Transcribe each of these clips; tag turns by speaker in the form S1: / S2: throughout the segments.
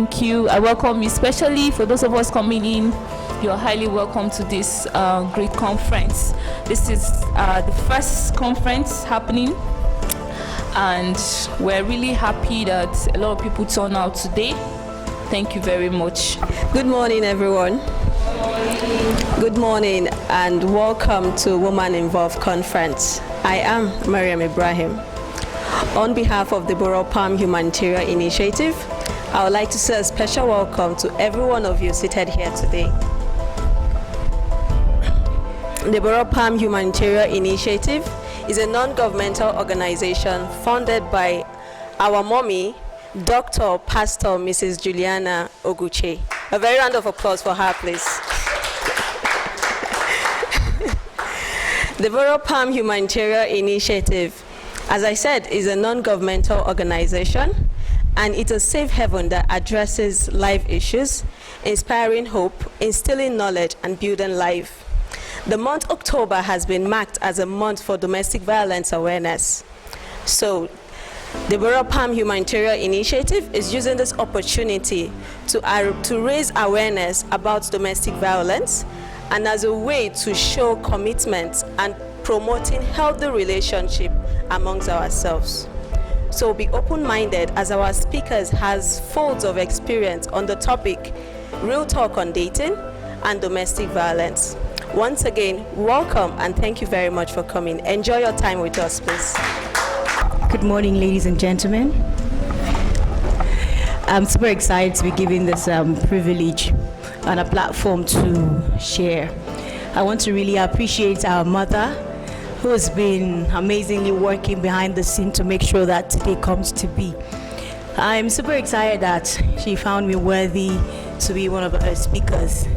S1: Thank you. I welcome you, especially for those of us coming in. You're highly welcome to this great conference. This is the first conference happening, and we're really happy that a lot of people turn out today. Thank you very much.
S2: Good morning, everyone. Good morning, and welcome to Woman Evolve Conference. I am Mariam Ibrahim. On behalf of the Deborah Humanitarian Initiative, I would like to say a special welcome to every one of you seated here today. The Deborah Humanitarian Initiative is a non-governmental organization founded by our mommy, Dr. Pastor Mrs. Juliana Oguche. A very round of applause for her, please. The Deborah Humanitarian Initiative, as I said, is a non-governmental organization, and it's a safe haven that addresses life issues, inspiring hope, instilling knowledge, and building life. The month October has been marked as a month for domestic violence awareness. So, the Deborah Humanitarian Initiative is using this opportunity to raise awareness about domestic violence, and as a way to show commitment and promoting healthy relationship amongst ourselves. So be open-minded, as our speakers has folds of experience on the topic Real Talk on Dating and Domestic Violence. Once again, welcome and thank you very much for coming. Enjoy your time with us, please.
S3: Good morning, ladies and gentlemen. I'm super excited to be given this privilege and a platform to share. I want to really appreciate our mother, who has been amazingly working behind the scene to make sure that today comes to be. I'm super excited that she found me worthy to be one of her speakers.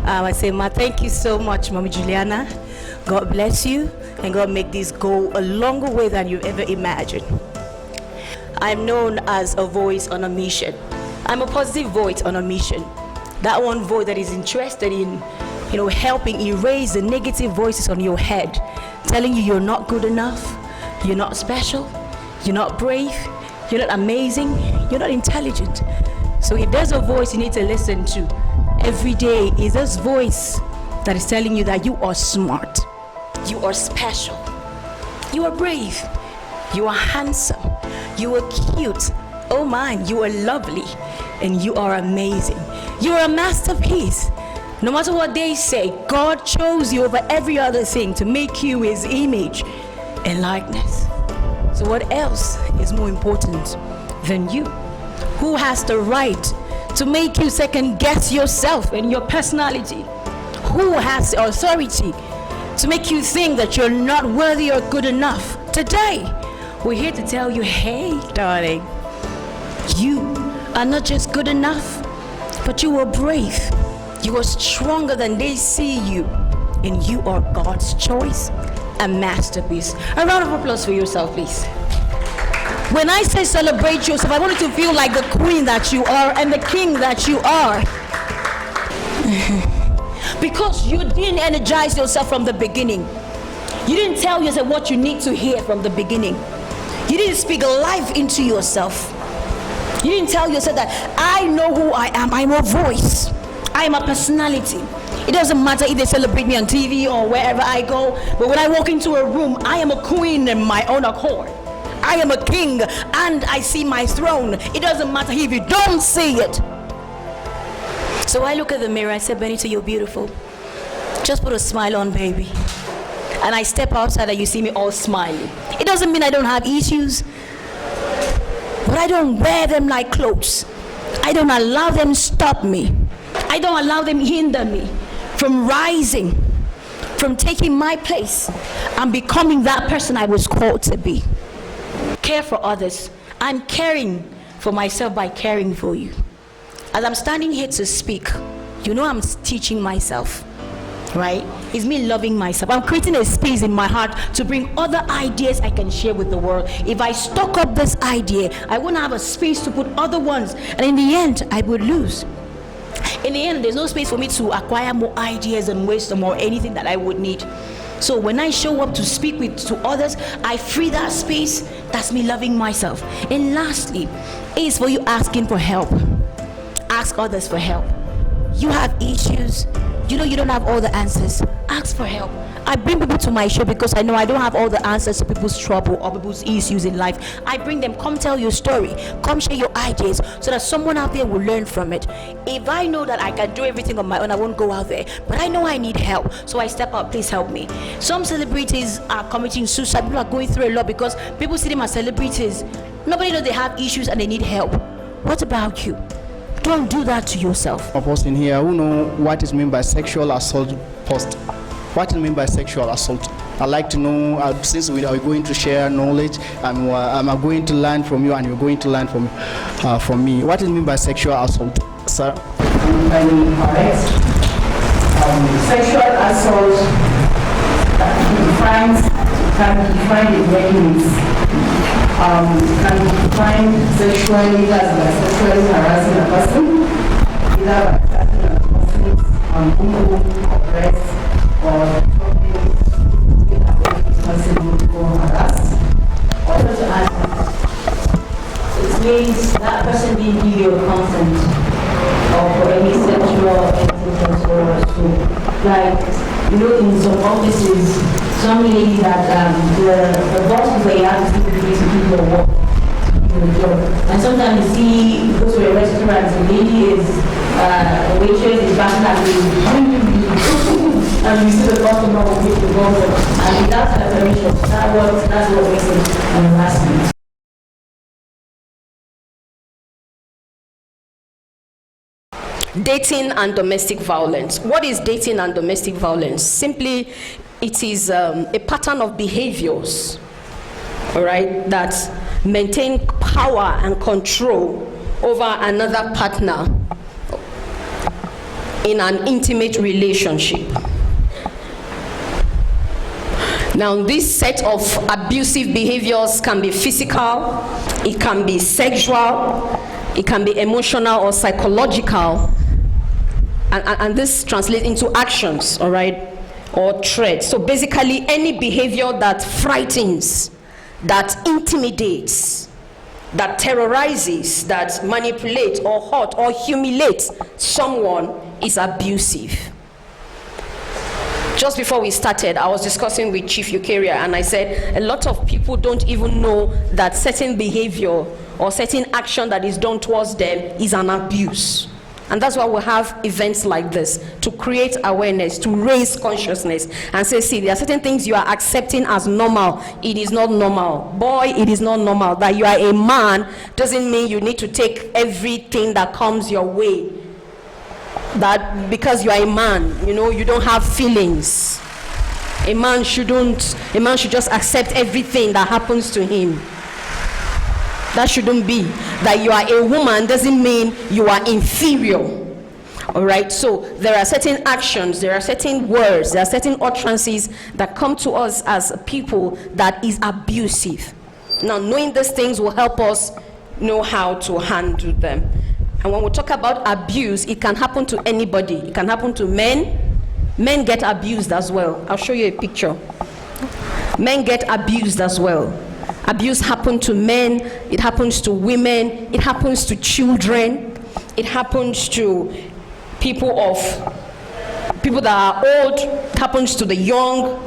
S3: I say, Ma, thank you so much, Mommy Juliana. God bless you, and God make this go a longer way than you ever imagined. I'm known as a voice on a mission. I'm a positive voice on a mission. That one voice that is interested in, helping erase the negative voices on your head, telling you you're not good enough, you're not special, you're not brave, you're not amazing, you're not intelligent. So if there's a voice you need to listen to every day, is this voice that is telling you that you are smart, you are special, you are brave, you are handsome, you are cute, oh my, you are lovely, and you are amazing. You are a masterpiece. No matter what they say, God chose you over every other thing to make you His image and likeness. So what else is more important than you? Who has the right to make you second guess yourself and your personality? Who has the authority to make you think that you're not worthy or good enough? Today, we're here to tell you, hey, darling, you are not just good enough, but you are brave. You are stronger than they see you, and you are God's choice, a masterpiece. A round of applause for yourself, please. When I say celebrate yourself, I want you to feel like the queen that you are and the king that you are. Because you didn't energize yourself from the beginning. You didn't tell yourself what you need to hear from the beginning. You didn't speak life into yourself. You didn't tell yourself that I know who I am. I'm a voice. I'm a personality. It doesn't matter if they celebrate me on TV or wherever I go, but when I walk into a room, I am a queen in my own accord. I am a king and I see my throne. It doesn't matter if you don't see it. So I look at the mirror, I say, Benita, you're beautiful. Just put a smile on, baby. And I step outside and you see me all smiling. It doesn't mean I don't have issues, but I don't wear them like clothes. I don't allow them stop me. I don't allow them hinder me from rising, from taking my place and becoming that person I was called to be. Care for others. I'm caring for myself by caring for you. As I'm standing here to speak, I'm teaching myself, right? It's me loving myself. I'm creating a space in my heart to bring other ideas I can share with the world. If I stock up this idea, I wouldn't have a space to put other ones, and in the end, I would lose. In the end, there's no space for me to acquire more ideas and wisdom or anything that I would need. So when I show up to speak to others, I free that space. That's me loving myself. And lastly, is for you asking for help. ask others for help. You have issues, you know you don't have all the answers, ask for help. I bring people to my show because I know I don't have all the answers to people's trouble or people's issues in life. I bring them, come tell your story, come share your ideas, so that someone out there will learn from it. If I know that I can do everything on my own, I won't go out there, but I know I need help, so I step out. Please help me. Some celebrities are committing suicide. People are going through a lot because people see them as celebrities. Nobody knows they have issues and they need help. What about you? Don't do that to yourself.
S4: A person here who know what is meant by sexual assault post. What is meant by sexual assault? I'd like to know, since we are going to share knowledge, I'm going to learn from you and you're going to learn from me. What is meant by sexual assault, sir?
S5: Correct. Sexual assault can be defined in many ways. Can be defined sexually as sexually harassing a person, either by touching a person's boob or breast, or talking possible to harass, or to ask. It means that person didn't give you consent or for any sexual activity or so. Like, you know, in some offices, some lady that the boss is like, you have to see to keep your work. And sometimes you see, you go to a restaurant, the lady is, the waitress is bashing at you, and you see the customer will make the ball, and without her permission, that's what makes it an harassment.
S2: Dating and domestic violence. What is dating and domestic violence? Simply, it is a pattern of behaviors, all right, that maintain power and control over another partner in an intimate relationship. Now, this set of abusive behaviors can be physical, it can be sexual, it can be emotional or psychological, and this translates into actions, all right, or threats. So basically, any behavior that frightens, that intimidates, that terrorizes, that manipulates or hurt or humiliates someone is abusive. Just before we started, I was discussing with Chief Eukaria, and I said a lot of people don't even know that certain behavior or certain action that is done towards them is an abuse. And that's why we have events like this, to create awareness, to raise consciousness, and say, see, there are certain things you are accepting as normal. It is not normal. Boy, it is not normal. That you are a man doesn't mean you need to take everything that comes your way. That because you are a man, you know, you don't have feelings. A man should just accept everything that happens to him. That shouldn't be. That you are a woman doesn't mean you are inferior. All right, so there are certain actions, there are certain words, there are certain utterances that come to us as people that is abusive. Now, knowing these things will help us know how to handle them. And when we talk about abuse, it can happen to anybody. It can happen to men. Men get abused as well. I'll show you a picture. Men get abused as well. Abuse happens to men, it happens to women, it happens to children, it happens to people that are old, it happens to the young.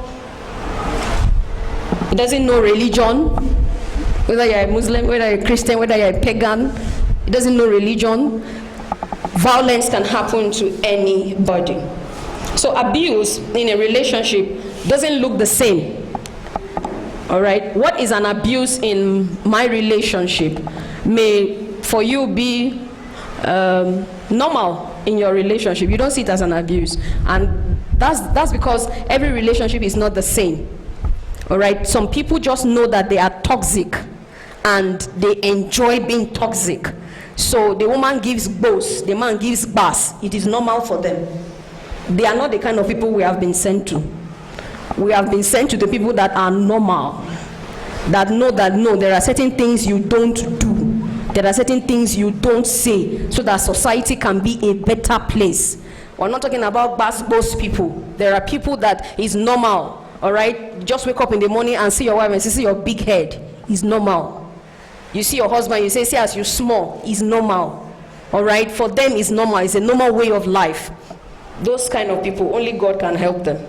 S2: It doesn't know religion, whether you're a Muslim, whether you're a Christian, whether you're a pagan. It doesn't know religion. Violence can happen to anybody. So abuse in a relationship doesn't look the same. All right, what is an abuse in my relationship may for you be normal in your relationship. You don't see it as an abuse, and that's because every relationship is not the same. All right, some people just know that they are toxic and they enjoy being toxic. So the woman gives boss, the man gives bass. It is normal for them. They are not the kind of people we have been sent to. We have been sent to the people that are normal, that know that no, there are certain things you don't do, there are certain things you don't say, so that society can be a better place. We're not talking about boss people. There are people that is normal, all right? Just wake up in the morning and see your wife and see your big head. Is normal. You see your husband, you say, see as you small, is normal.
S6: All right, for them it's normal, it's a normal way of life. Those kind of people, only God can help them.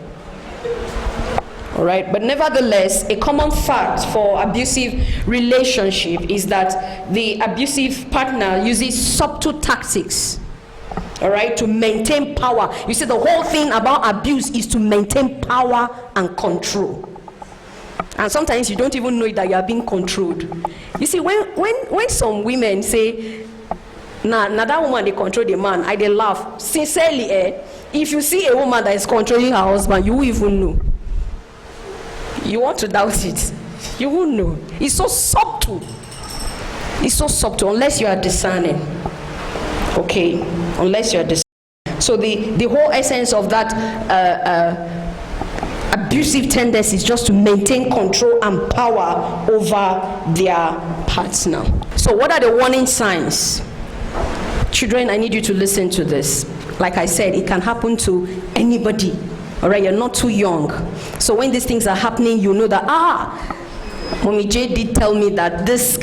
S6: All right, but nevertheless, a common fact for abusive relationship is that the abusive partner uses subtle tactics, all right, to maintain power. You see, the whole thing about abuse is to maintain power and control. And sometimes you don't even know that you are being controlled. You see, when some women say, nah, that woman, they control the man, they laugh. Sincerely, if you see a woman that is controlling her husband, you will even know. You want to doubt it, you won't know. It's so subtle. It's so subtle, unless you are discerning. Okay, unless you are discerning. So the whole essence of that abusive tendency is just to maintain control and power over their partner. So what are the warning signs? Children, I need you to listen to this. Like I said, it can happen to anybody. All right, you're not too young. So when these things are happening, you know that, Mommy J did tell me that this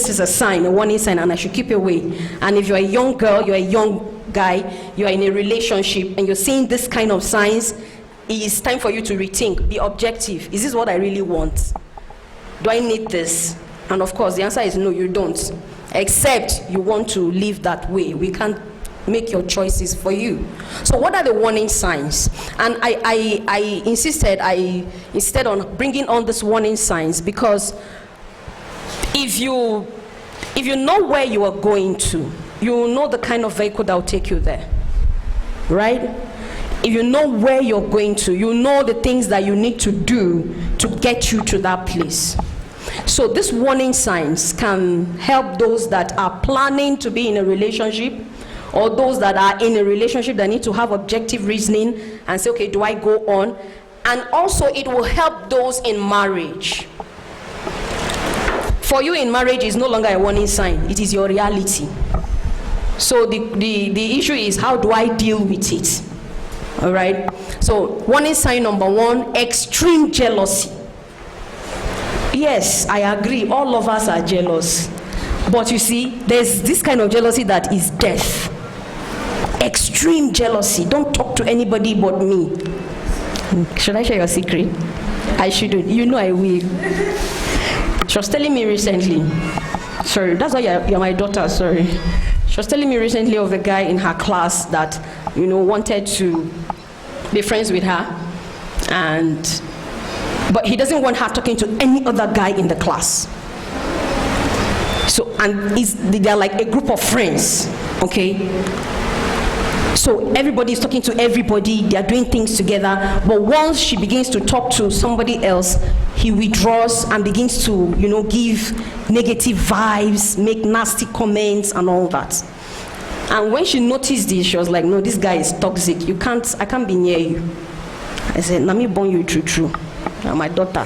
S6: is a sign, a warning sign, and I should keep away. And if you're a young girl, you're a young guy, you're in a relationship, and you're seeing this kind of signs, it's time for you to rethink, be objective. Is this what I really want? Do I need this? And of course, the answer is no, you don't. Except you want to live that way. We can't make your choices for you. So what are the warning signs? And I insisted on bringing on these warning signs because if you know where you are going to, you will know the kind of vehicle that will take you there, right? If you know where you're going to, you know the things that you need to do to get you to that place. So these warning signs can help those that are planning to be in a relationship, or those that are in a relationship that need to have objective reasoning and say, okay, do I go on? And also it will help those in marriage. For you in marriage is no longer a warning sign, it is your reality. So the issue is, how do I deal with it? All right, so warning sign number one, extreme jealousy. Yes, I agree, all of us are jealous. But you see, there's this kind of jealousy that is death. Extreme jealousy. Don't talk to anybody but me. Should I share your secret? I shouldn't. You know I will. She was telling me recently. Sorry, that's why you're my daughter. Sorry. She was telling me recently of a guy in her class that, wanted to be friends with her, but he doesn't want her talking to any other guy in the class. So, and they're like a group of friends, okay? So everybody is talking to everybody, they are doing things together, but once she begins to talk to somebody else, he withdraws and begins to, give negative vibes, make nasty comments and all that. And when she noticed this, she was like, no, this guy is toxic. I can't be near you. I said, Nami born you true. You're my daughter.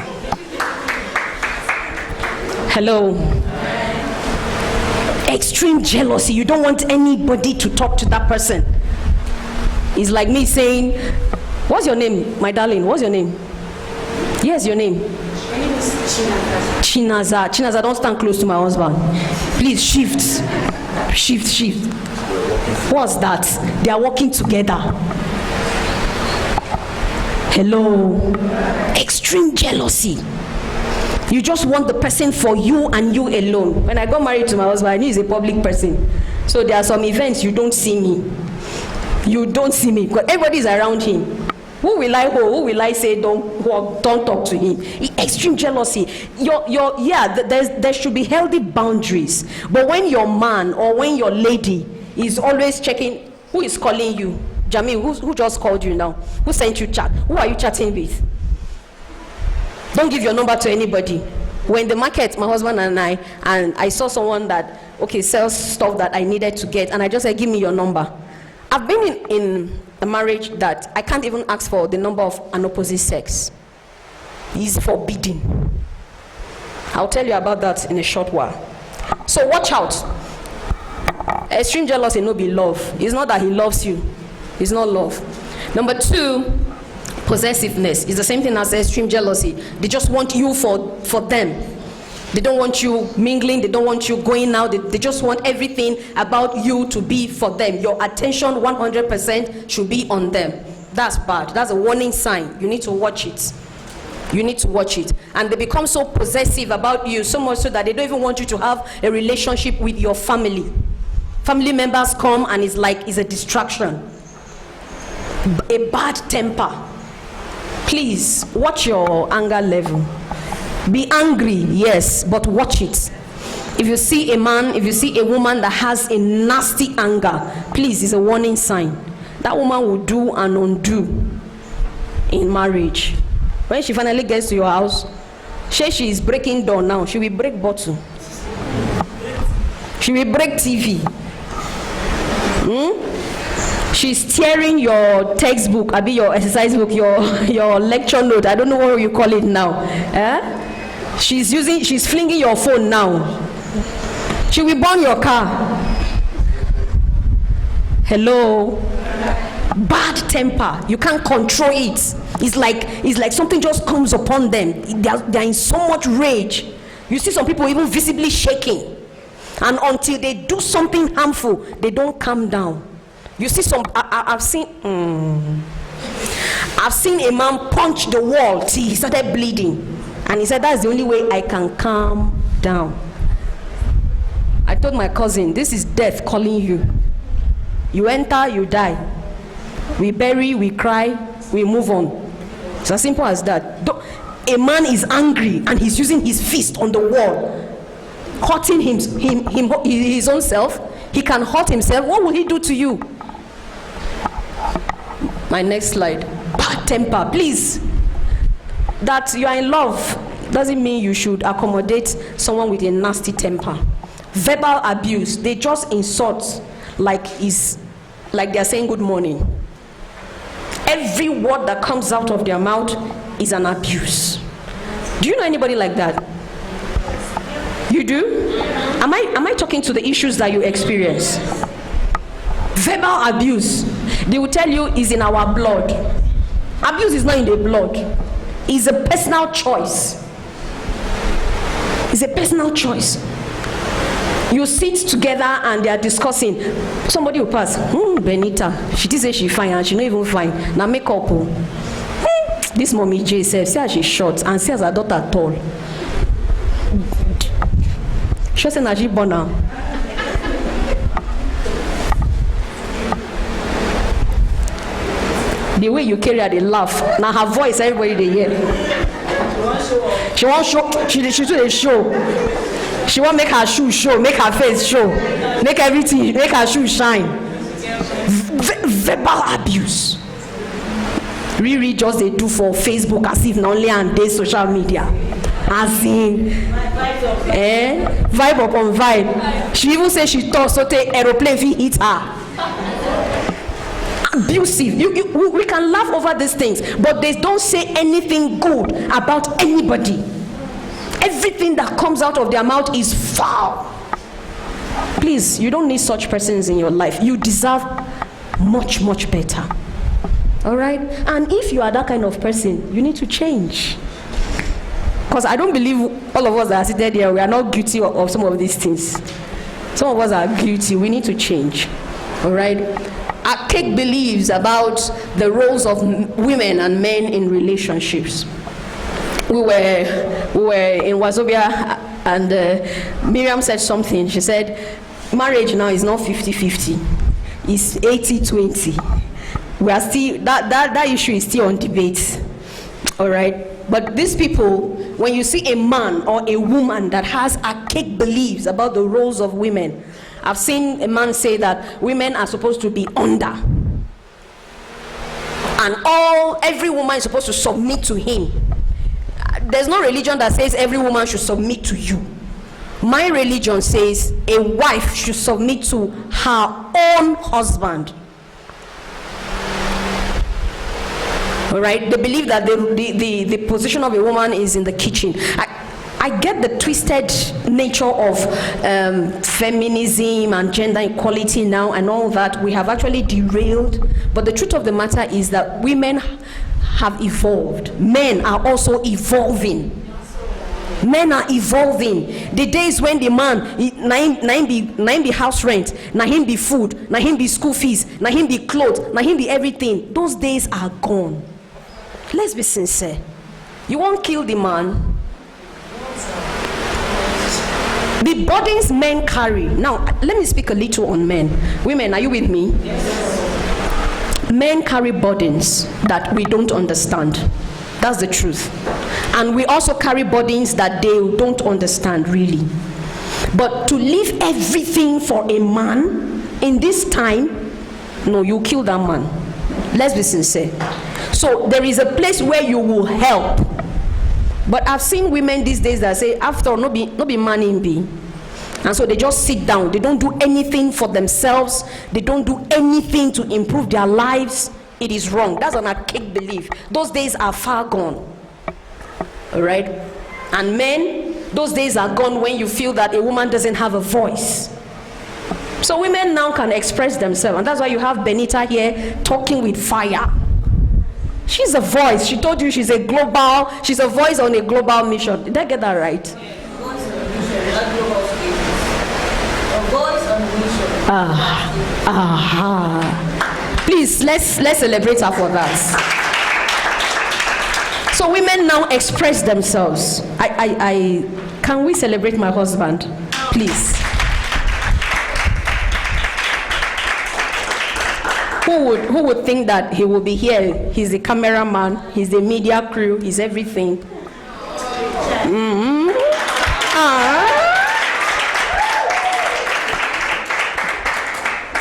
S6: Hello. Extreme jealousy. You don't want anybody to talk to that person. It's like me saying, what's your name, my darling? What's your name? Yes, your name. My name is Chinaza. Chinaza, don't stand close to my husband. Please shift. Shift. What's that? They are working together. Hello. Extreme jealousy. You just want the person for you and you alone. When I got married to my husband, I knew he's a public person. So there are some events you don't see me. You don't see me because everybody is around him. Who will I hold? Who will I say don't talk to him? Extreme jealousy. There should be healthy boundaries. But when your man or when your lady is always checking, who is calling you? Jamil, who just called you now? Who sent you chat? Who are you chatting with? Don't give your number to anybody. When the market, my husband and I saw someone that sells stuff that I needed to get, and I just said, give me your number. I've been in a marriage that I can't even ask for the number of an opposite sex. It's forbidden. I'll tell you about that in a short while. So watch out. Extreme jealousy no be love. It's not that he loves you. It's not love. Number two, possessiveness is the same thing as extreme jealousy. They just want you for them. They don't want you mingling. They don't want you going out. They just want everything about you to be for them. Your attention 100% should be on them. That's bad. That's a warning sign. You need to watch it. You need to watch it. And they become so possessive about you, so much so that they don't even want you to have a relationship with your family. Family members come and it's like it's a distraction. A bad temper. Please watch your anger level. Be angry, yes, but watch it. If you see a man, if you see a woman that has a nasty anger, please, it's a warning sign. That woman will do and undo in marriage. When she finally gets to your house, she is breaking door now. She will break bottle. She will break TV. She's tearing your textbook, I mean your exercise book, your lecture note. I don't know what you call it now. She's flinging your phone now. She will burn your car. Hello. Bad temper. You can't control it. It's like something just comes upon them. They're in so much rage. You see some people even visibly shaking. And until they do something harmful, they don't calm down. You see some, I've seen a man punch the wall till he started bleeding. And he said, that's the only way I can calm down. I told my cousin, this is death calling you. You enter, you die. We bury, we cry, we move on. It's as simple as that. A man is angry and he's using his fist on the wall, hurting his own self. He can hurt himself. What will he do to you? My next slide. Bad temper, please. That you are in love doesn't mean you should accommodate someone with a nasty temper. Verbal abuse, they just insult like they're saying good morning. Every word that comes out of their mouth is an abuse. Do you know anybody like that? You do? Am I talking to the issues that you experience? Verbal abuse, they will tell you, is in our blood. Abuse is not in the blood. It's a personal choice. It's a personal choice. You sit together and they are discussing. Somebody will pass. Benita, she did say she fine and she not even fine. Now make up. This mommy J said, see how she's short and see as her daughter tall. She said, "Naji Bona." The way you carry her, they laugh. Now her voice, everybody they hear. She won't show. She do a show. She won't make her shoe show, make her face show, make everything, make her shoe shine. Verbal abuse. Really just they do for Facebook as if not only on their social media. As in, vibe upon vibe. She even say she thought so the aeroplane fee hit her. Abusive. We can laugh over these things, but they don't say anything good about anybody. Everything that comes out of their mouth is foul. Please, you don't need such persons in your life. You deserve much, much better. All right? And if you are that kind of person, you need to change. Because I don't believe all of us that are seated here, we are not guilty of some of these things. Some of us are guilty. We need to change. All right? Archaic beliefs about the roles of women and men in relationships. We were in Wazobia and Miriam said something. She said, marriage now is not 50-50. It's 80-20. We are still, that issue is still on debate. All right? But these people, when you see a man or a woman that has archaic beliefs about the roles of women, I've seen a man say that women are supposed to be under. And every woman is supposed to submit to him. There's no religion that says every woman should submit to you. My religion says a wife should submit to her own husband. All right? They believe that the position of a woman is in the kitchen. I get the twisted nature of feminism and gender equality now and all that. We have actually derailed. But the truth of the matter is that women have evolved. Men are also evolving. Men are evolving. The days when the man, nine be house rent, na him be food, na him be school fees, na him be clothes, na him be everything. Those days are gone. Let's be sincere. You won't kill the man. The burdens men carry. Now, let me speak a little on men. Women, are you with me? Yes. Men carry burdens that we don't understand. That's the truth. And we also carry burdens that they don't understand, really. But to leave everything for a man in this time, no, you kill that man. Let's be sincere. So there is a place where you will help. But I've seen women these days that say, after all, no be man in be. And so they just sit down. They don't do anything for themselves. They don't do anything to improve their lives. It is wrong. That's an archaic belief. Those days are far gone. All right? And men, those days are gone when you feel that a woman doesn't have a voice. So women now can express themselves. And that's why you have Benita here talking with fire. She's a voice. She told you she's a voice on a global mission. Did I get that right? Please, let's celebrate her for that. So women now express themselves. Can we celebrate my husband? Please. Who would think that he will be here? He's the cameraman, he's the media crew, he's everything.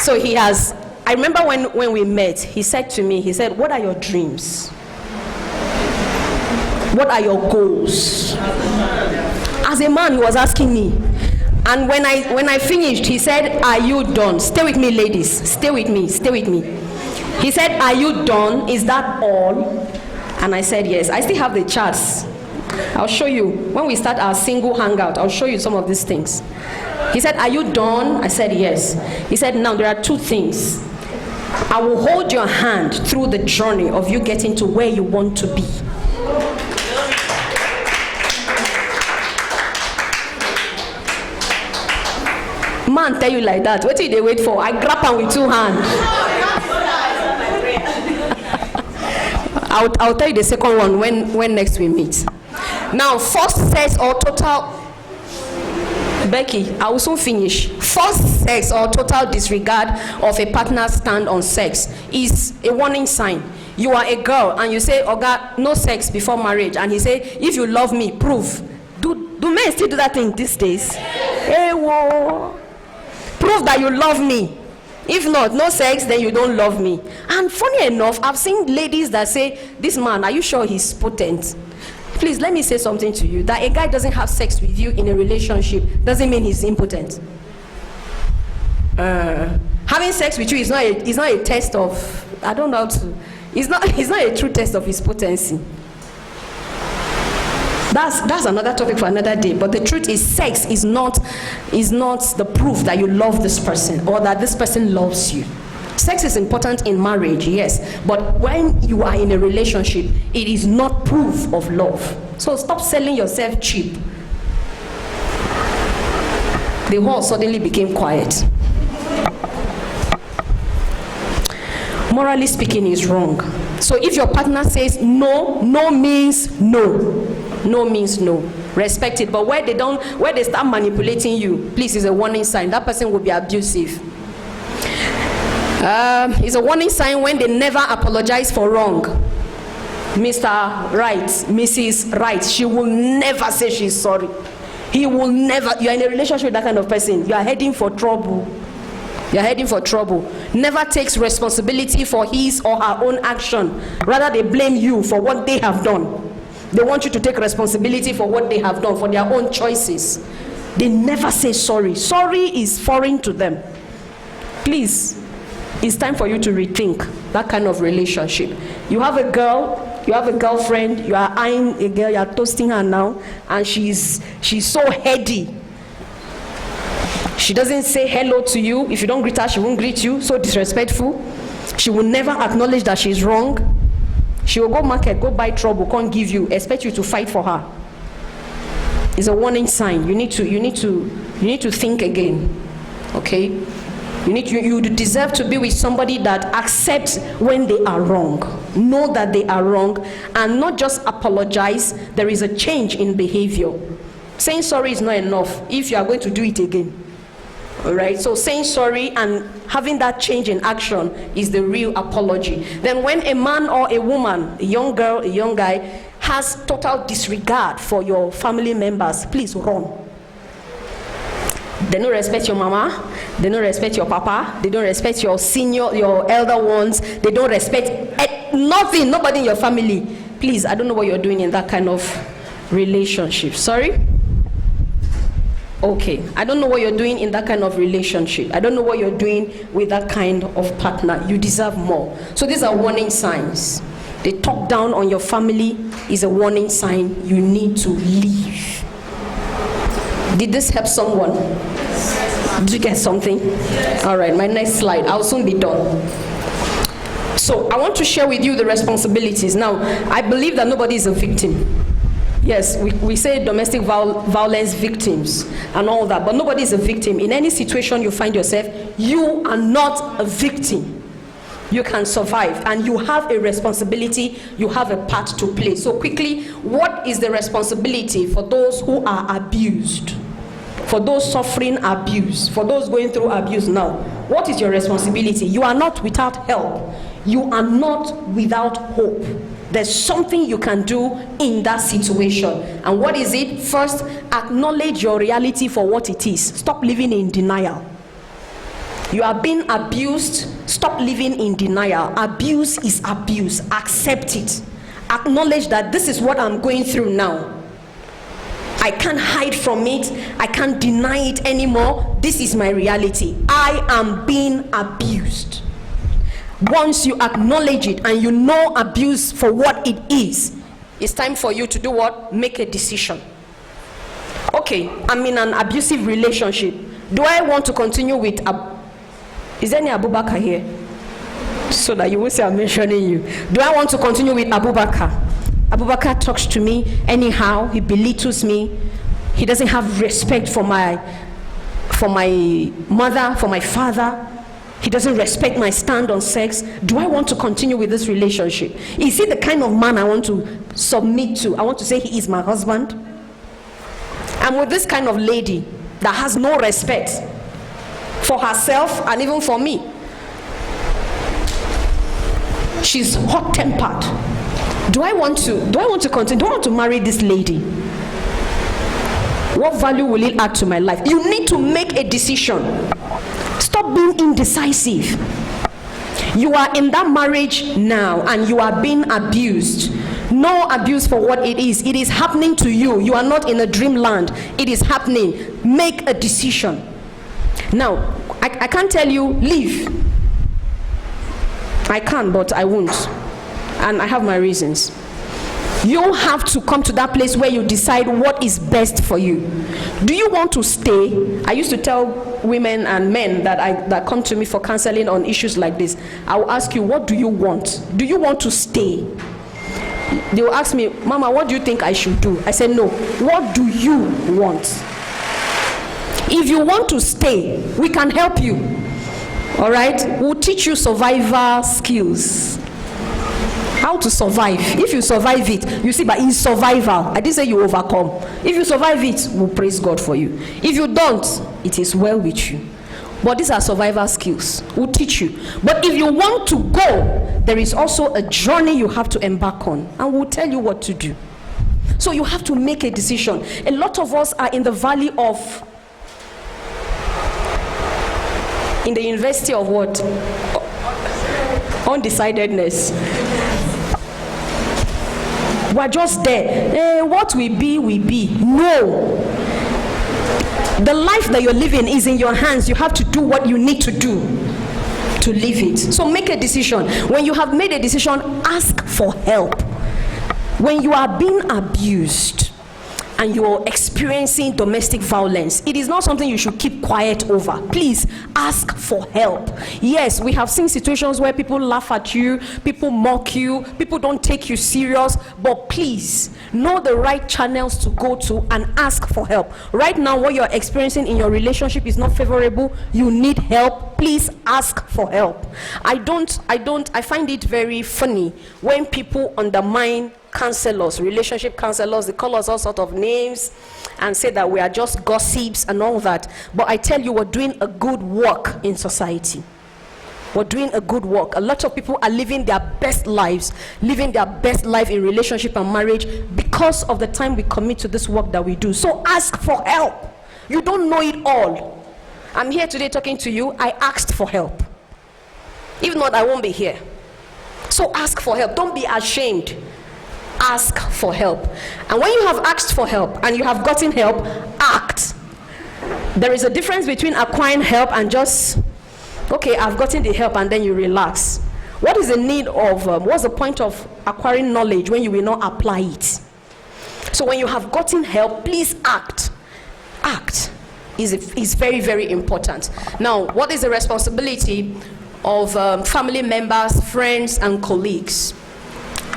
S6: So he has, I remember when we met, he said to me, what are your dreams? What are your goals? As a man, he was asking me. And when I finished, he said, are you done? Stay with me, ladies. Stay with me. He said, are you done? Is that all? And I said, yes. I still have the charts. I'll show you. When we start our single hangout, I'll show you some of these things. He said, are you done? I said, yes. He said, now there are two things. I will hold your hand through the journey of you getting to where you want to be. Man tell you like that. What did they wait for? I grab him with two hands. I'll tell you the second one when next we meet. Now, first sex or total, Becky, I will soon finish. First sex or total disregard of a partner's stand on sex is a warning sign. You are a girl and you say, oh God, no sex before marriage. And he say, if you love me, prove. Do men still do that thing these days? Hey, whoa. Prove that you love me. If not, no sex, then you don't love me. And funny enough, I've seen ladies that say, this man, are you sure he's potent? Please, let me say something to you. That a guy doesn't have sex with you in a relationship doesn't mean he's impotent. Having sex with you is not a test of, I don't know how to, it's not a true test of his potency. That's another topic for another day. But the truth is, sex is not the proof that you love this person or that this person loves you. Sex is important in marriage, yes, but when you are in a relationship, it is not proof of love. So stop selling yourself cheap. The hall suddenly became quiet. Morally speaking is wrong. So if your partner says no, no means no. No means no. Respect it. But where they start manipulating you, please, is a warning sign. That person will be abusive. It's a warning sign when they never apologize for wrong. Mr. Right, Mrs. Right, she will never say she's sorry. He will never. You are in a relationship with that kind of person. You are heading for trouble. You are heading for trouble. Never takes responsibility for his or her own action. Rather, they blame you for what they have done. They want you to take responsibility for what they have done, for their own choices. They never say sorry. Sorry is foreign to them. Please, it's time for you to rethink that kind of relationship. You have a girl, you have a girlfriend, you are eyeing a girl, you are toasting her now, and she's so heady. She doesn't say hello to you. If you don't greet her, she won't greet you. So disrespectful. She will never acknowledge that she's wrong. She will go market, go buy trouble, can't give you, expect you to fight for her. It's a warning sign. You need to think again. Okay? You deserve to be with somebody that accepts when they are wrong, know that they are wrong, and not just apologize. There is a change in behavior. Saying sorry is not enough if you are going to do it again. All right? So saying sorry and having that change in action is the real apology. Then when a man or a woman, a young girl, a young guy, has total disregard for your family members, please run. They don't respect your mama, they don't respect your papa, they don't respect your senior, your elder ones, they don't respect nothing, nobody in your family. Please, I don't know what you're doing in that kind of relationship. Sorry? Okay, I don't know what you're doing in that kind of relationship. I don't know what you're doing with that kind of partner. You deserve more. So these are warning signs. They talk down on your family is a warning sign. You need to leave. Did this help someone? Did you get something? All right, my next slide. I'll soon be done. So I want to share with you the responsibilities. Now, I believe that nobody is a victim. Yes, we say domestic violence victims and all that, but nobody is a victim. In any situation you find yourself, you are not a victim. You can survive, and you have a responsibility, you have a part to play. So quickly, what is the responsibility for those who are abused? For those suffering abuse, for those going through abuse now, what is your responsibility? You are not without help. You are not without hope. There's something you can do in that situation. And what is it? First, acknowledge your reality for what it is. Stop living in denial. You are being abused. Stop living in denial. Abuse is abuse. Accept it. Acknowledge that this is what I'm going through now. I can't hide from it. I can't deny it anymore. This is my reality. I am being abused. Once you acknowledge it and you know abuse for what it is, it's time for you to do what? Make a decision. Okay, I'm in an abusive relationship. Do I want to continue with is there any Abubakar here? So that you will say I'm mentioning you. Do I want to continue with Abubakar? Abubakar talks to me anyhow. He belittles me. He doesn't have respect for my mother, for my father. He doesn't respect my stand on sex. Do I want to continue with this relationship? Is he the kind of man I want to submit to? I want to say he is my husband. I'm with this kind of lady that has no respect for herself and even for me. She's hot-tempered. Do I want to continue? Do I want to marry this lady? What value will it add to my life? You need to make a decision. Stop being indecisive. You are in that marriage now and you are being abused. No abuse for what it is. It is happening to you. You are not in a dreamland. It is happening. Make a decision. Now, I can't tell you, leave. I can, but I won't. And I have my reasons. You have to come to that place where you decide what is best for you. Do you want to stay? I used to tell women and men that come to me for counseling on issues like this, I will ask you, what do you want? Do you want to stay? They will ask me, Mama, what do you think I should do? I said, no. What do you want? If you want to stay, we can help you. All right? We'll teach you survival skills. How to survive. If you survive it, you see, but in survival, I didn't say you overcome. If you survive it, we'll praise God for you. If you don't, it is well with you. But these are survival skills. We'll teach you. But if you want to go, there is also a journey you have to embark on, and we'll tell you what to do. So you have to make a decision. A lot of us are in the valley of, in the university of what? Undecidedness. We're just there. What we be, we be. No. The life that you're living is in your hands. You have to do what you need to do to live it. So make a decision. When you have made a decision, ask for help. When you are being abused, and you're experiencing domestic violence, it is not something you should keep quiet over. Please ask for help. Yes, we have seen situations where people laugh at you, people mock you, people don't take you serious, but please know the right channels to go to and ask for help. Right now, what you're experiencing in your relationship is not favorable. You need help. Please ask for help. I find it very funny when people undermine counselors, relationship counselors. They call us all sorts of names and say that we are just gossips and all that. But I tell you, we're doing a good work in society. We're doing a good work. A lot of people are living their best lives, living their best life in relationship and marriage because of the time we commit to this work that we do. So ask for help. You don't know it all. I'm here today talking to you. I asked for help. If not, I won't be here. So ask for help. Don't be ashamed. Ask for help. And when you have asked for help and you have gotten help, act. There is a difference between acquiring help and just, okay, I've gotten the help, and then you relax. What is the need of, what's the point of acquiring knowledge when you will not apply it? So when you have gotten help, please act. Act is very, very important. Now, what is the responsibility of family members, friends, and colleagues?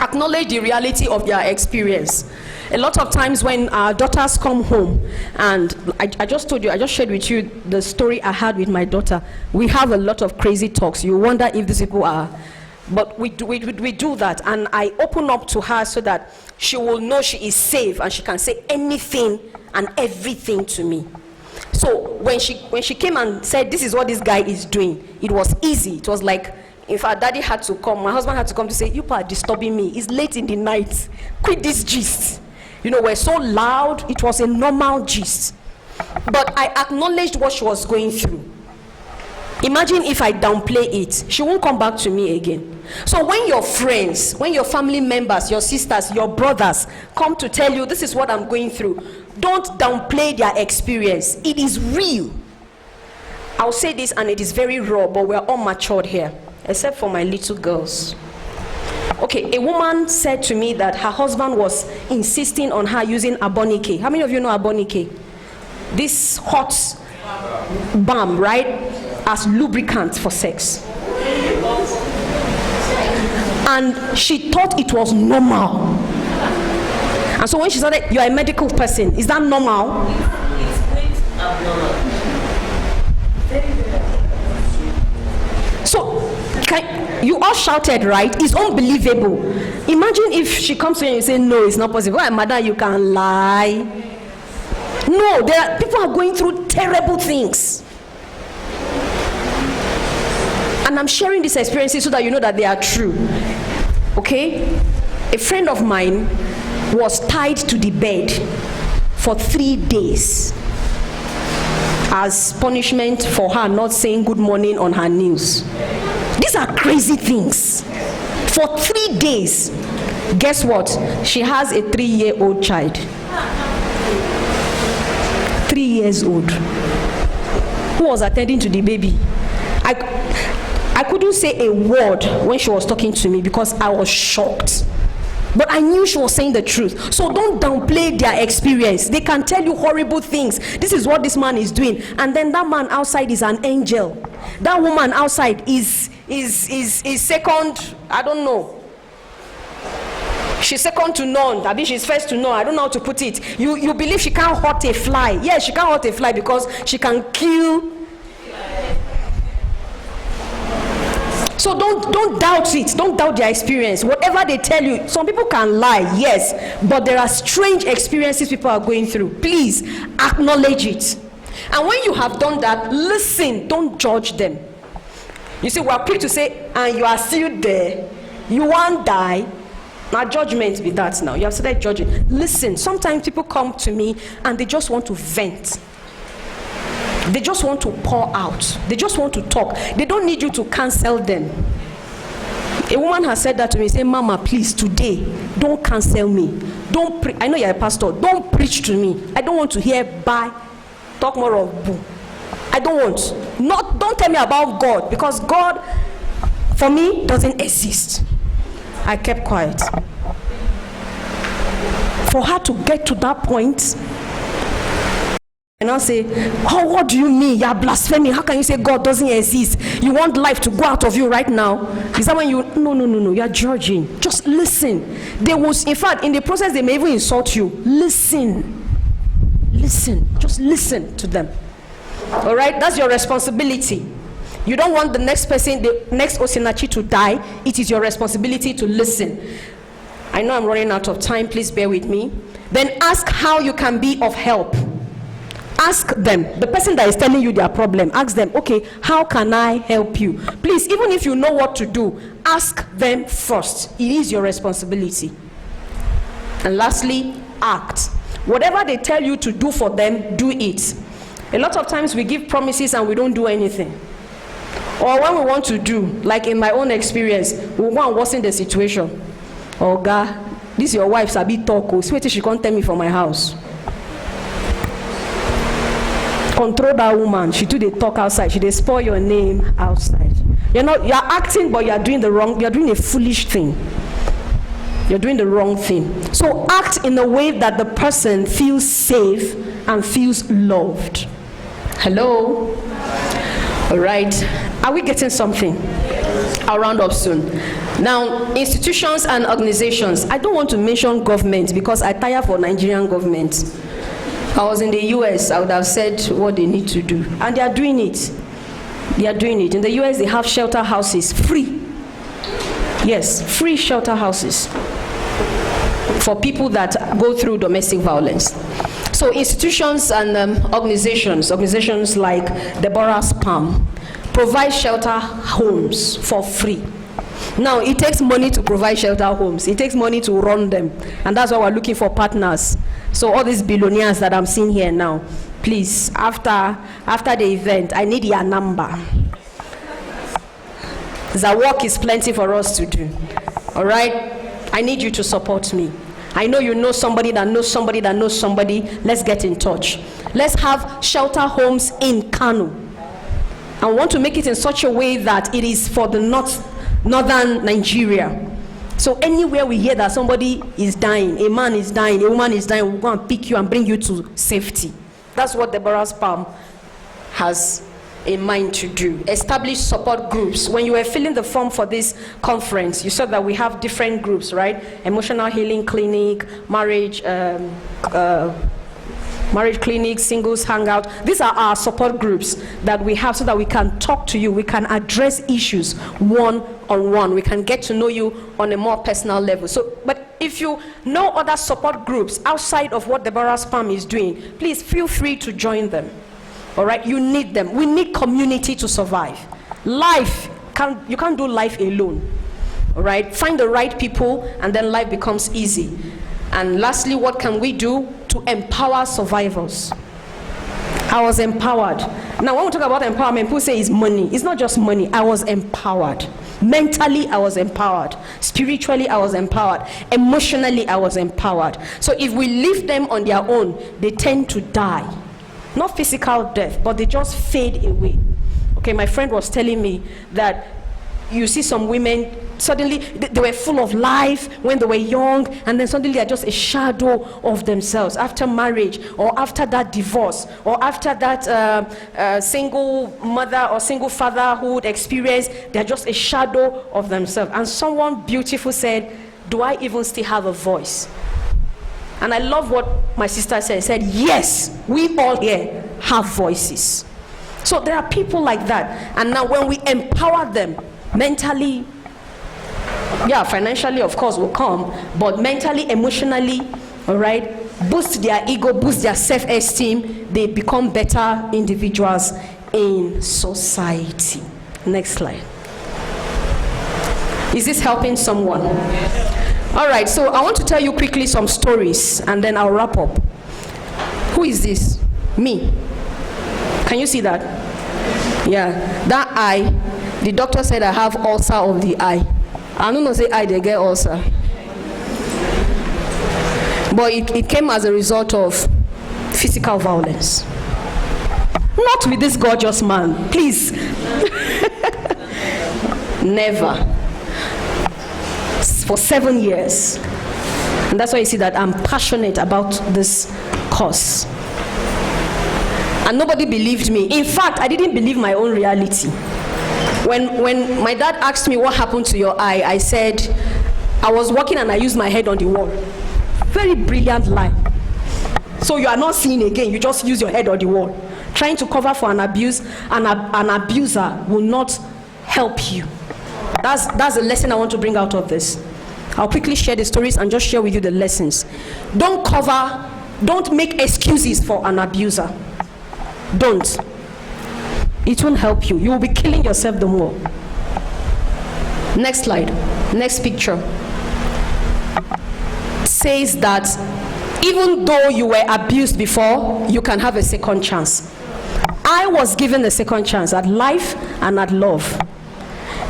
S6: Acknowledge the reality of their experience. A lot of times when our daughters come home, and I just told you, I just shared with you the story I had with my daughter. We have a lot of crazy talks. You wonder if these people are, but we do that, and I open up to her so that she will know she is safe and she can say anything and everything to me. So when she came and said, this is what this guy is doing, it was easy. It was like, in fact, daddy had to come, my husband had to come to say, you are disturbing me, it's late in the night, quit this gist. You know, we're so loud. It was a normal gist, but I acknowledged what she was going through. Imagine if I downplay it, she won't come back to me again. So when your friends, when your family members, your sisters, your brothers come to tell you, this is what I'm going through, don't downplay their experience. It is real. I'll say this, and it is very raw, but we're all matured here, except for my little girls. Okay, a woman said to me that her husband was insisting on her using abonike. How many of you know abonike? This hot balm, right? As lubricant for sex. And she thought it was normal. And so when she said, you are a medical person, is that normal? It's abnormal. So, you all shouted, right? It's unbelievable. Imagine if she comes to you and you say, no, it's not possible. Why, madam, you can lie. No, people are going through terrible things. And I'm sharing these experiences so that you know that they are true. Okay? A friend of mine was tied to the bed for 3 days as punishment for her not saying good morning on her news. These are crazy things. For 3 days. Guess what? She has a 3-year-old child. 3 years old. Who was attending to the baby? I couldn't say a word when she was talking to me because I was shocked. But I knew she was saying the truth. So don't downplay their experience. They can tell you horrible things. This is what this man is doing. And then that man outside is an angel. That woman outside is second, I don't know. She's second to none. I mean, she's first to none. I don't know how to put it. You believe she can't hurt a fly. Yes, she can't hurt a fly because she can kill. So don't doubt it. Don't doubt their experience. Whatever they tell you, some people can lie, yes, but there are strange experiences people are going through. Please acknowledge it. And when you have done that, listen, don't judge them. You see, we are quick to say, and you are still there, you won't die. Now judgment be that now. You have started judging. Listen, sometimes people come to me and they just want to vent. They just want to pour out. They just want to talk. They don't need you to cancel them. A woman has said that to me. Say, Mama, please, today, don't cancel me. I know you're a pastor. Don't preach to me. I don't want to hear bye. Talk more of boo. I don't want. Don't tell me about God, because God, for me, doesn't exist. I kept quiet. For her to get to that point, and I'll say, oh, what do you mean? You're blaspheming. How can you say God doesn't exist? You want life to go out of you right now? Is that when you, no, you're judging. Just listen. They will, in fact, in the process, they may even insult you. Listen. Just listen to them. All right? That's your responsibility. You don't want the next person, the next Osinachi to die. It is your responsibility to listen. I know I'm running out of time. Please bear with me. Then ask how you can be of help. Ask them, the person that is telling you their problem, ask them, okay, how can I help you? Please, even if you know what to do, ask them first. It is your responsibility. And lastly, act. Whatever they tell you to do for them, do it. A lot of times we give promises and we don't do anything. Or when we want to do, like in my own experience, we want to worsen the situation. Oh God, this your wife's a bit talk. Sweetie, she can't tell me from my house. Control that woman. She do the talk outside. She dey spoil your name outside. You're acting, but you're doing a foolish thing. You're doing the wrong thing. So act in a way that the person feels safe and feels loved. Hello? All right. Are we getting something? I'll round up soon. Now, institutions and organizations. I don't want to mention government because I tire for Nigerian government. I was in the US, I would have said what they need to do. And they are doing it. They are doing it. In the US, they have shelter houses, free. Yes, free shelter houses for people that go through domestic violence. So institutions and organizations like Deborah's Palm provide shelter homes for free. Now, it takes money to provide shelter homes. It takes money to run them. And that's why we're looking for partners. So all these billionaires that I'm seeing here now, please, after the event, I need your number. The work is plenty for us to do. All right? I need you to support me. I know you know somebody that knows somebody that knows somebody. Let's get in touch. Let's have shelter homes in Kano. I want to make it in such a way that it is for the northern Nigeria. So anywhere we hear that somebody is dying, a man is dying, a woman is dying, we'll go and pick you and bring you to safety. That's what Deborah's Palm has in mind to do. Establish support groups. When you were filling the form for this conference, you saw that we have different groups, right? Emotional healing clinic, marriage clinic, singles hangout. These are our support groups that we have so that we can talk to you. We can address issues one-on-one. We can get to know you on a more personal level. So, but if you know other support groups outside of what Deborah's Palm is doing, please feel free to join them. All right, you need them. We need community to survive. You can't do life alone. All right, find the right people and then life becomes easy. And lastly, what can we do to empower survivors? I was empowered. Now, when we talk about empowerment, people say it's money. It's not just money. I was empowered. Mentally, I was empowered. Spiritually, I was empowered. Emotionally, I was empowered. So if we leave them on their own, they tend to die. Not physical death, but they just fade away. Okay, my friend was telling me that you see some women, suddenly they were full of life when they were young, and then suddenly they're just a shadow of themselves after marriage, or after that divorce, or after that single mother or single fatherhood experience. They're just a shadow of themselves. And someone beautiful said, do I even still have a voice? And I love what my sister said. She said, yes, we all here have voices. So there are people like that. And now when we empower them mentally, yeah, financially, of course, will come, but mentally, emotionally, all right, boost their ego, boost their self-esteem, they become better individuals in society. Next slide. Is this helping someone? All right, so I want to tell you quickly some stories, and then I'll wrap up. Who is this? Me. Can you see that? Yeah, that eye, the doctor said I have ulcer of the eye. I don't know, say eye, they get ulcer. But it came as a result of physical violence. Not with this gorgeous man, please. Never. For 7 years. And that's why you see that I'm passionate about this cause. And nobody believed me. In fact, I didn't believe my own reality. When my dad asked me what happened to your eye, I said, I was walking and I used my head on the wall. Very brilliant lie. So you are not seeing again, you just use your head on the wall. Trying to cover for an abuse, an abuser will not help you. That's the lesson I want to bring out of this. I'll quickly share the stories and just share with you the lessons. Don't make excuses for an abuser. Don't. It won't help you. You will be killing yourself the more. Next slide. Next picture. Says that even though you were abused before, you can have a second chance. I was given a second chance at life and at love.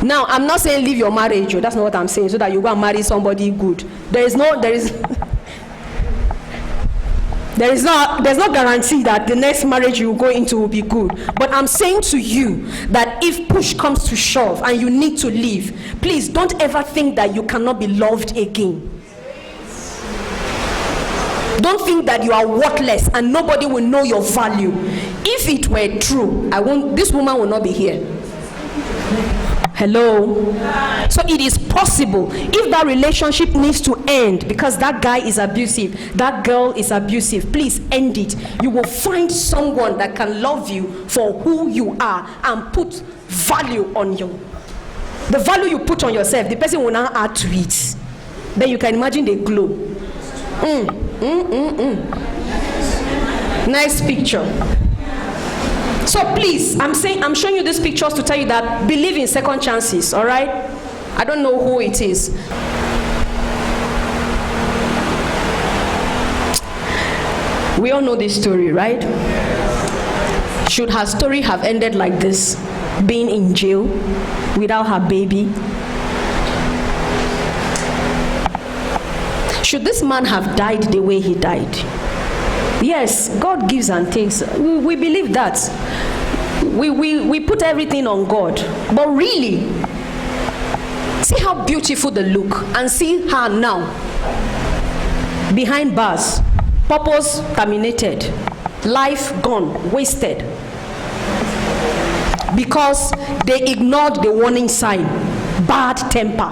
S6: Now, I'm not saying leave your marriage. That's not what I'm saying, so that you go and marry somebody good. There's no guarantee that the next marriage you go into will be good. But I'm saying to you that if push comes to shove and you need to leave, please don't ever think that you cannot be loved again. Don't think that you are worthless and nobody will know your value. If it were true, this woman will not be here. Hello? So it is possible. If that relationship needs to end because that guy is abusive, that girl is abusive, please end it. You will find someone that can love you for who you are and put value on you. The value you put on yourself, the person will now add to it. Then you can imagine the glow. Nice picture. So please, I'm showing you these pictures to tell you that believe in second chances, all right? I don't know who it is. We all know this story, right? Should her story have ended like this, being in jail without her baby? Should this man have died the way he died? Yes, God gives and takes. We believe that. We put everything on God. But really, see how beautiful the look, and see her now. Behind bars, purpose terminated, life gone, wasted. Because they ignored the warning sign, bad temper.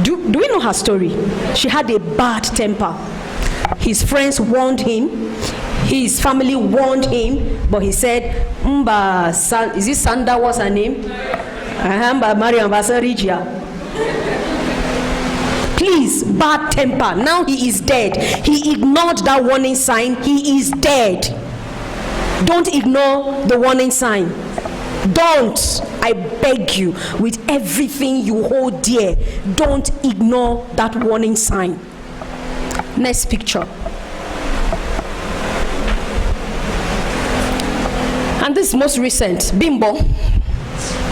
S6: Do we know her story? She had a bad temper. His friends warned him, his family warned him, but he said, is it Sanda, what's her name? Mariam Basarigia. Please, bad temper. Now he is dead. He ignored that warning sign. He is dead. Don't ignore the warning sign. Don't. I beg you, with everything you hold dear, don't ignore that warning sign. Next picture. And this most recent, Bimbo.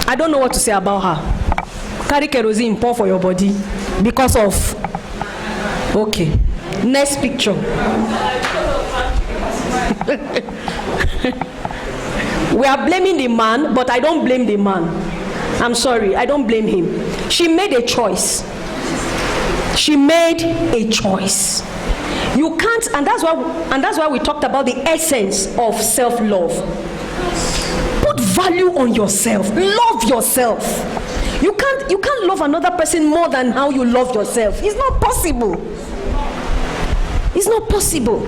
S6: I don't know what to say about her. Carry kerosene, pour for your body because of. Okay. Next picture. We are blaming the man, but I don't blame the man. I'm sorry, I don't blame him. She made a choice. She made a choice. You can't, and that's why we talked about the essence of self-love. Put value on yourself. Love yourself. You can't love another person more than how you love yourself. It's not possible. It's not possible.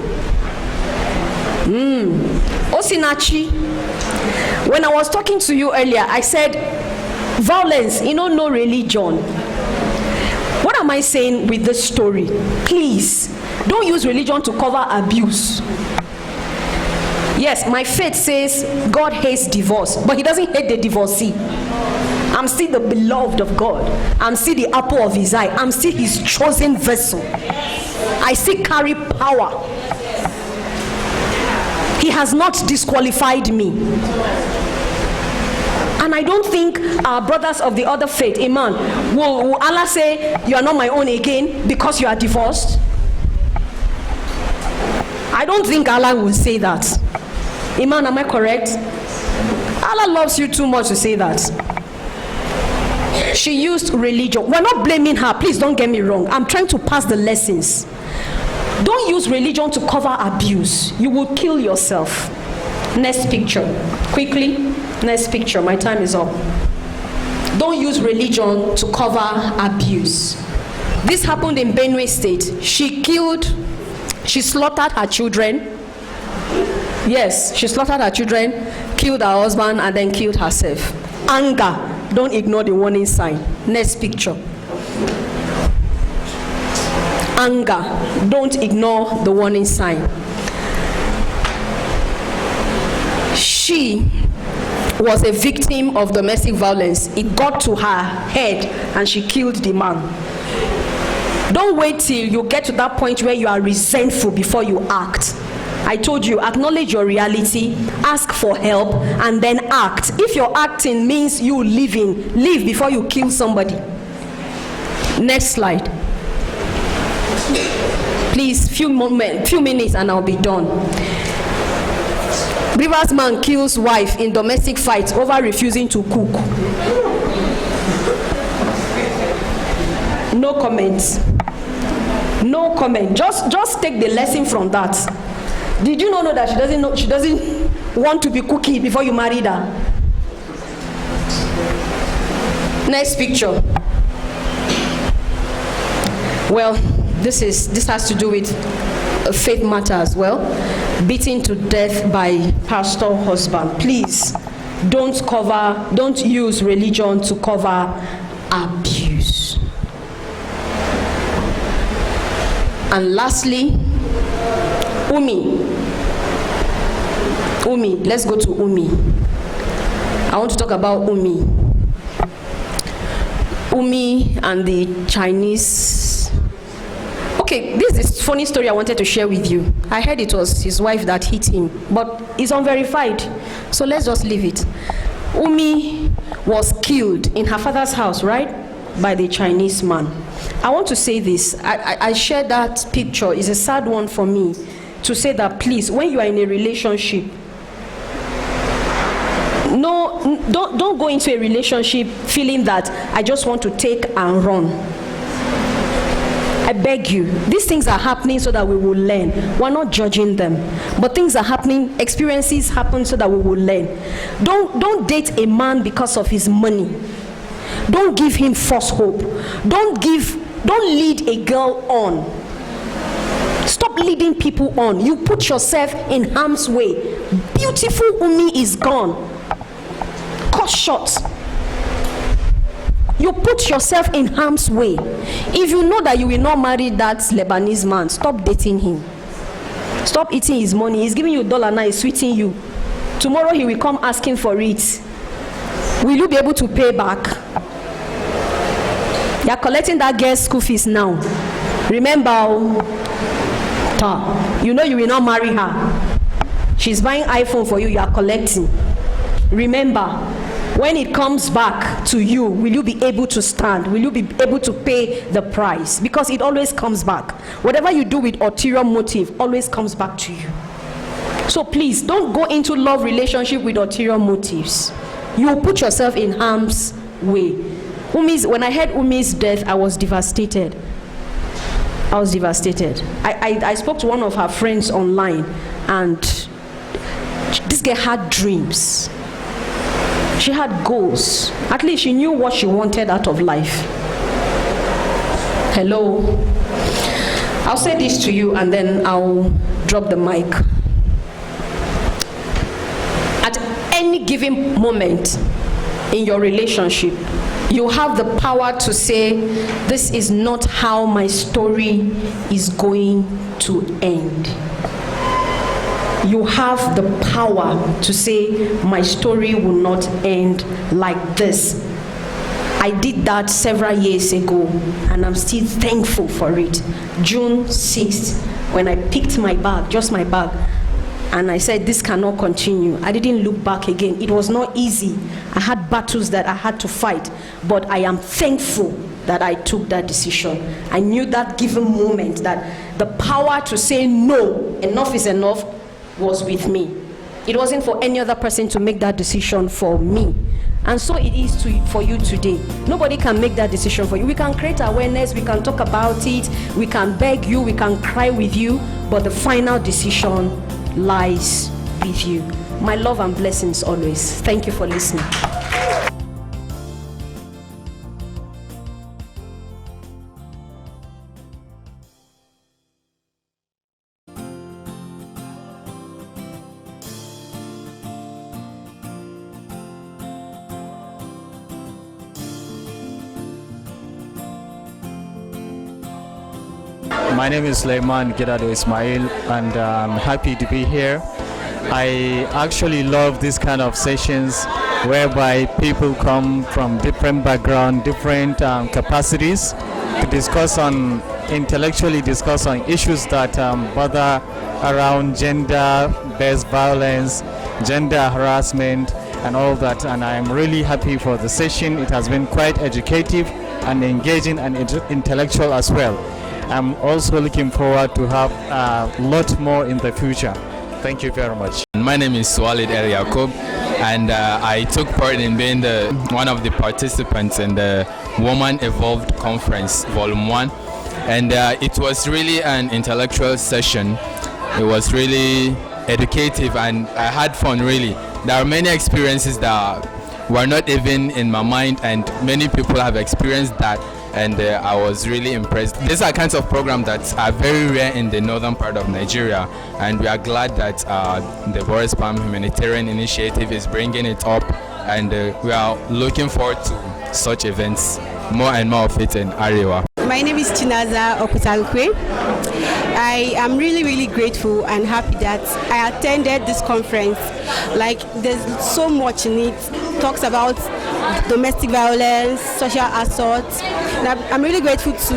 S6: Osinachi, when I was talking to you earlier, I said violence, no religion. What am I saying with this story? Please, don't use religion to cover abuse. Yes, my faith says God hates divorce, but he doesn't hate the divorcee. I'm still the beloved of God. I'm still the apple of his eye. I'm still his chosen vessel. I still carry power. He has not disqualified me. And I don't think our brothers of the other faith, Iman, will Allah say, you are not my own again because you are divorced? I don't think Allah will say that. Iman, am I correct? Allah loves you too much to say that. She used religion. We're not blaming her. Please don't get me wrong. I'm trying to pass the lessons. Don't use religion to cover abuse. You will kill yourself. Next picture. Quickly. Next picture. My time is up. Don't use religion to cover abuse. This happened in Benue State. She slaughtered her children. Yes, she slaughtered her children, killed her husband, and then killed herself. Anger. Don't ignore the warning sign. Next picture. Anger. Don't ignore the warning sign. She was a victim of domestic violence. It got to her head and she killed the man. Don't wait till you get to that point where you are resentful before you act. I told you, acknowledge your reality, ask for help, and then act. If your acting means you living, live before you kill somebody. Next slide. Please, few minutes and I'll be done. Rivers man kills wife in domestic fight over refusing to cook. No comments. No comment. Just take the lesson from that. Did you not know that she doesn't want to be cooking before you married her? Next picture. Well, this has to do with faith matter as well. Beaten to death by pastor husband. Please don't use religion to cover abuse. And lastly, Umi, let's go to Umi. I want to talk about Umi and the Chinese. Okay, this is a funny story I wanted to share with you. I heard it was his wife that hit him, but it's unverified, so let's just leave it. Umi was killed in her father's house, right, by the Chinese man. I want to say this. I shared that picture. It's a sad one for me to say that, please, when you are in a relationship, don't go into a relationship feeling that I just want to take and run. I beg you, these things are happening so that we will learn. We're not judging them, but things are happening, experiences happen so that we will learn. Don't date a man because of his money. Don't give him false hope. Don't lead a girl on. Stop leading people on. You put yourself in harm's way. Beautiful Umi is gone. Cut short. You put yourself in harm's way. If you know that you will not marry that Lebanese man, stop dating him. Stop eating his money. He's giving you $1 now, he's sweeting you. Tomorrow he will come asking for it. Will you be able to pay back? You are collecting that girl's school fees now. Remember, you know you will not marry her. She's buying iPhone for you, you are collecting. Remember, when it comes back to you, will you be able to stand? Will you be able to pay the price? Because it always comes back. Whatever you do with ulterior motive always comes back to you. So please, don't go into love relationship with ulterior motives. You will put yourself in harm's way. When I heard Umi's death, I was devastated. I spoke to one of her friends online, and this girl had dreams. She had goals. At least she knew what she wanted out of life. Hello. I'll say this to you and then I'll drop the mic. At any given moment in your relationship, you have the power to say, this is not how my story is going to end. You have the power to say, my story will not end like this. I did that several years ago, and I'm still thankful for it. June 6th, when I picked my bag, just my bag, and I said, this cannot continue. I didn't look back again. It was not easy. I had battles that I had to fight, but I am thankful that I took that decision. I knew that given moment that the power to say no, enough is enough, was with me. It wasn't for any other person to make that decision for me. And so it is for you today. Nobody can make that decision for you. We can create awareness, we can talk about it, we can beg you, we can cry with you, but the final decision lies with you. My love and blessings always. Thank you for listening.
S7: My name is Suleiman Gidado Ismail, and I'm happy to be here. I actually love this kind of sessions whereby people come from different backgrounds, different capacities to intellectually discuss on issues that bother around gender-based violence, gender harassment, and all that. And I'm really happy for the session. It has been quite educative and engaging and intellectual as well. I'm also looking forward to have a lot more in the future. Thank you very much.
S8: My name is Walid El Yaqub, and I took part in being one of the participants in the Woman Evolved Conference, Volume 1. And it was really an intellectual session. It was really educative, and I had fun, really. There are many experiences that were not even in my mind, and many people have experienced that. And I was really impressed. These are kinds of programs that are very rare in the northern part of Nigeria, and we are glad that the Deborah Humanitarian Initiative is bringing it up, and we are looking forward to such events, more and more of it in Arewa.
S9: My name is Chinaza Okutankwe. I am really grateful and happy that I attended this conference. Like, there's so much in it. Talks about domestic violence, social assault. And I'm really grateful to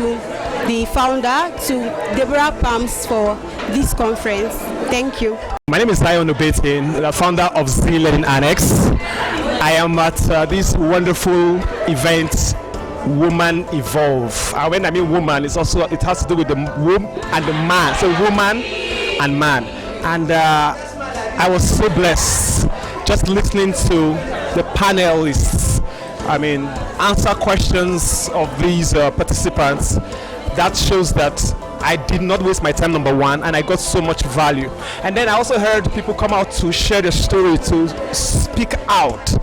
S9: the founder, to Deborah Palms, for this conference. Thank you.
S10: My name is Zion Obetin, the founder of Z Learning Annex. I am at this wonderful event, Woman Evolve. When I mean woman, it has to do with the womb and the man. So woman and man. And I was so blessed just listening to the panelists. Answer questions of these participants. That shows that I did not waste my time, number one, and I got so much value. And then I also heard people come out to share their story, to speak out.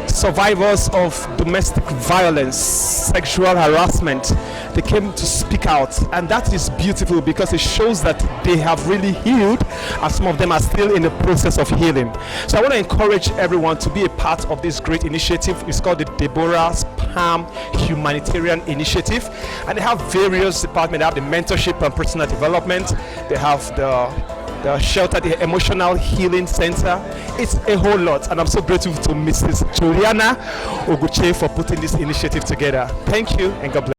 S10: Survivors of domestic violence, sexual harassment, they came to speak out, and that is beautiful because it shows that they have really healed, and some of them are still in the process of healing. So I want to encourage everyone to be a part of this great initiative. It's called the Deborah's Palm Humanitarian Initiative, and they have various departments. They have the mentorship and personal development. They have the shelter, the emotional healing center. It's a whole lot, and I'm so grateful to Mrs. Juliana Oguche for putting this initiative together. Thank you, and God bless.